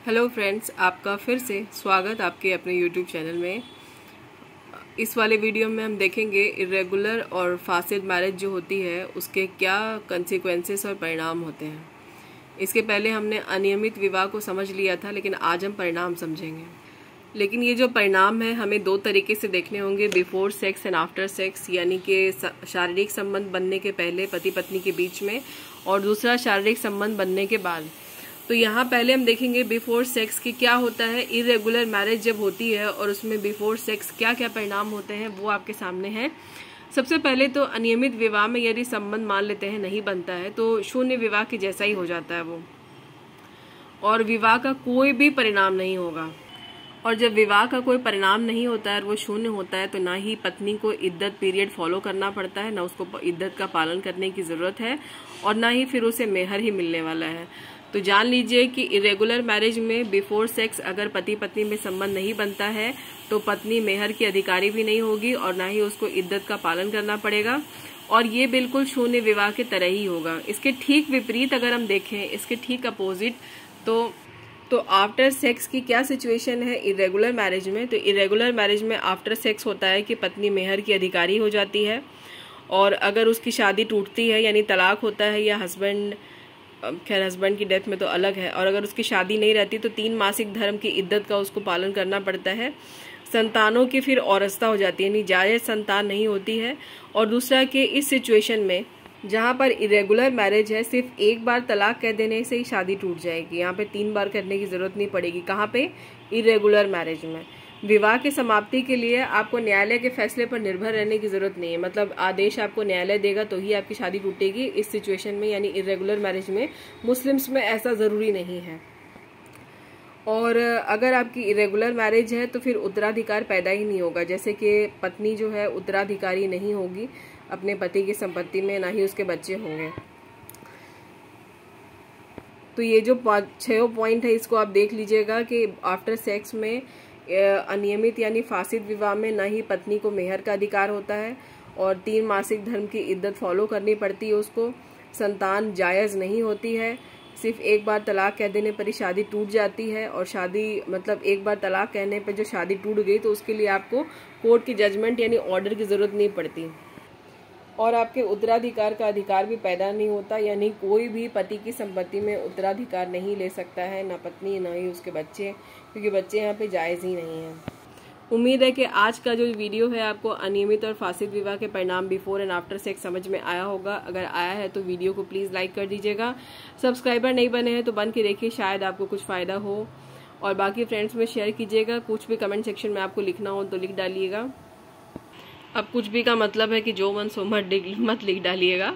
Hello friends, आपका फिर से स्वागत आपके अपने यूट्यूब चैनल में। इस वाले वीडियो में हम देखेंगे इरेगुलर और फासिद मैरिज जो होती है उसके क्या कंसिक्वेंसेस और परिणाम होते हैं। इसके पहले हमने अनियमित विवाह को समझ लिया था, लेकिन आज हम परिणाम समझेंगे। लेकिन ये जो परिणाम है हमें दो तरीके से देखने होंगे, before sex and after sex, यानी कि शारीरिक संबंध बनने के पहले पति पत्नी के बीच में, और दूसरा शारीरिक संबंध बनने के बाद। तो यहाँ पहले हम देखेंगे बिफोर सेक्स की क्या होता है। इरेगुलर मैरिज जब होती है और उसमें बिफोर सेक्स क्या क्या परिणाम होते हैं वो आपके सामने है। सबसे पहले तो अनियमित विवाह में यदि संबंध मान लेते हैं नहीं बनता है तो शून्य विवाह के जैसा ही हो जाता है वो, और विवाह का कोई भी परिणाम नहीं होगा। और जब विवाह का कोई परिणाम नहीं होता है और वो शून्य होता है तो ना ही पत्नी को इद्दत पीरियड फॉलो करना पड़ता है, ना उसको इद्दत का पालन करने की जरूरत है, और ना ही फिर उसे मेहर ही मिलने वाला है। तो जान लीजिए कि इरेगुलर मैरिज में बिफोर सेक्स अगर पति पत्नी में संबंध नहीं बनता है तो पत्नी मेहर की अधिकारी भी नहीं होगी और ना ही उसको इद्दत का पालन करना पड़ेगा, और ये बिल्कुल शून्य विवाह के तरह ही होगा। इसके ठीक विपरीत अगर हम देखें, इसके ठीक अपोजिट, तो आफ्टर सेक्स की क्या सिचुएशन है इरेगुलर मैरिज में। तो इरेगुलर मैरिज में आफ्टर सेक्स होता है कि पत्नी मेहर की अधिकारी हो जाती है, और अगर उसकी शादी टूटती है यानी तलाक होता है, या हस्बैंड, खैर हस्बैंड की डेथ में तो अलग है, और अगर उसकी शादी नहीं रहती तो 3 मासिक धर्म की इद्दत का उसको पालन करना पड़ता है। संतानों की फिर औरस्ता हो जाती है, यानी जायज संतान नहीं होती है। और दूसरा कि इस सिचुएशन में जहाँ पर इरेगुलर मैरिज है सिर्फ एक बार तलाक कह देने से ही शादी टूट जाएगी, यहाँ पे 3 बार करने की जरूरत नहीं पड़ेगी। कहाँ पे? इरेगुलर मैरिज में। विवाह की समाप्ति के लिए आपको न्यायालय के फैसले पर निर्भर रहने की जरूरत नहीं है, मतलब आदेश आपको न्यायालय देगा तो ही आपकी शादी टूटेगी इस सिचुएशन में, यानी इरेगुलर मैरिज में। मुस्लिम्स में ऐसा जरूरी नहीं है। और अगर आपकी इरेगुलर मैरिज है तो फिर उत्तराधिकार पैदा ही नहीं होगा, जैसे कि पत्नी जो है उत्तराधिकारी नहीं होगी अपने पति की संपत्ति में, ना ही उसके बच्चे होंगे। तो ये जो 6 पॉइंट है इसको आप देख लीजिएगा कि आफ्टर सेक्स में अनियमित यानी फासिद विवाह में ना ही पत्नी को मेहर का अधिकार होता है, और 3 मासिक धर्म की इद्दत फॉलो करनी पड़ती है उसको। संतान जायज़ नहीं होती है, सिर्फ एक बार तलाक कह देने पर ही शादी टूट जाती है, और शादी मतलब एक बार तलाक कहने पर जो शादी टूट गई तो उसके लिए आपको कोर्ट की जजमेंट यानी ऑर्डर की ज़रूरत नहीं पड़ती, और आपके उत्तराधिकार का अधिकार भी पैदा नहीं होता, यानी कोई भी पति की संपत्ति में उत्तराधिकार नहीं ले सकता है, ना पत्नी ना ही उसके बच्चे, क्योंकि बच्चे यहाँ पे जायज़ ही नहीं हैं। उम्मीद है कि आज का जो वीडियो है आपको अनियमित और फासिद विवाह के परिणाम बिफोर एंड आफ्टर सेक्स समझ में आया होगा। अगर आया है तो वीडियो को प्लीज़ लाइक कर दीजिएगा। सब्सक्राइबर नहीं बने हैं तो बन के देखिए, शायद आपको कुछ फ़ायदा हो, और बाकी फ्रेंड्स में शेयर कीजिएगा। कुछ भी कमेंट सेक्शन में आपको लिखना हो तो लिख डालिएगा। अब कुछ भी का मतलब है कि जो मन सो मत लिख डालिएगा।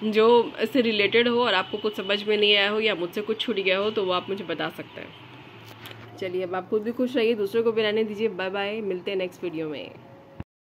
जो इससे रिलेटेड हो और आपको कुछ समझ में नहीं आया हो या मुझसे कुछ छूट गया हो तो वो आप मुझे बता सकते हैं। चलिए, अब आप खुद भी खुश रहिए, दूसरों को भी रहने दीजिए। बाय बाय, मिलते हैं नेक्स्ट वीडियो में।